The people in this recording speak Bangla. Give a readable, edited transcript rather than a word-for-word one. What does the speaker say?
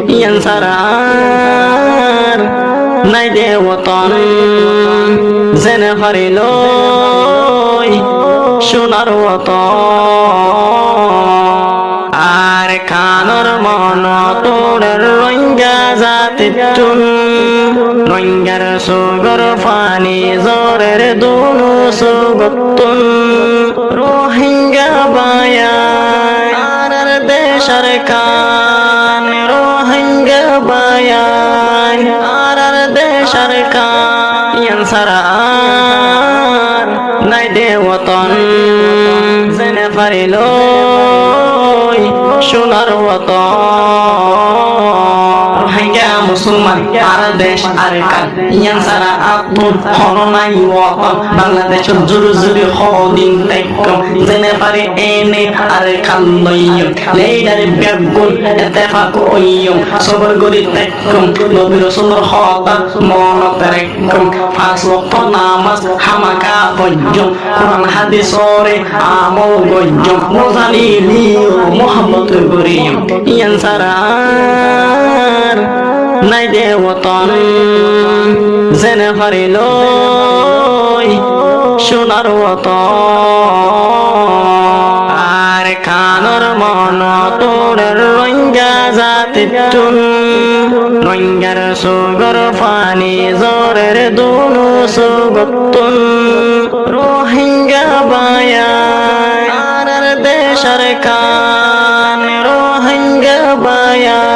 ইয়ান সারার নাই দে ওতন জেনে হারিল সোনার ওতন আর খানোর মন তোরের রোহিঙ্গা জাতি টুন রোহিঙ্গার সুগর ফানি জোরের দুনু সুগতুন রোহিঙ্গা বায়ায় আর দেশের কান রোহিঙ্গা বায়ায় আর দেশের কান ইয়ান সারার নাই দে ওতন জেনে পারিল সোনার ওতন রোহিঙ্গা মুসলমান আর দেশ আর কান ইয়ান সারা আতুন হল নাই ওতন বাংলাদেশের জুরু জুরি হদিন তাইকম জেনে পারি এনে আর কান লইয়ম লেইডারে বেগুন এতেফাক ওইয়ম সবর গরি তাইকম নবী রাসূলের হতা মনত রাখকম পাঁচ ওয়াক্ত নামাজ হামাকা পয়্যম কোরআন হাদিস ওরে আমল গয়্যম মোজালিলি মোহাম্মদ গরিয়ম ইয়ান সারার নাই দে ওতন জেনে পারিল সোনার ওতন আর খানোর মন তোরের রোহিঙ্গা জাতি টুন রোহিঙ্গার সুগর ফানি জোরের দুনু সুগতুন রোহিঙ্গা বায়ায় আর দেশের কান রোহিঙ্গা বায়ায়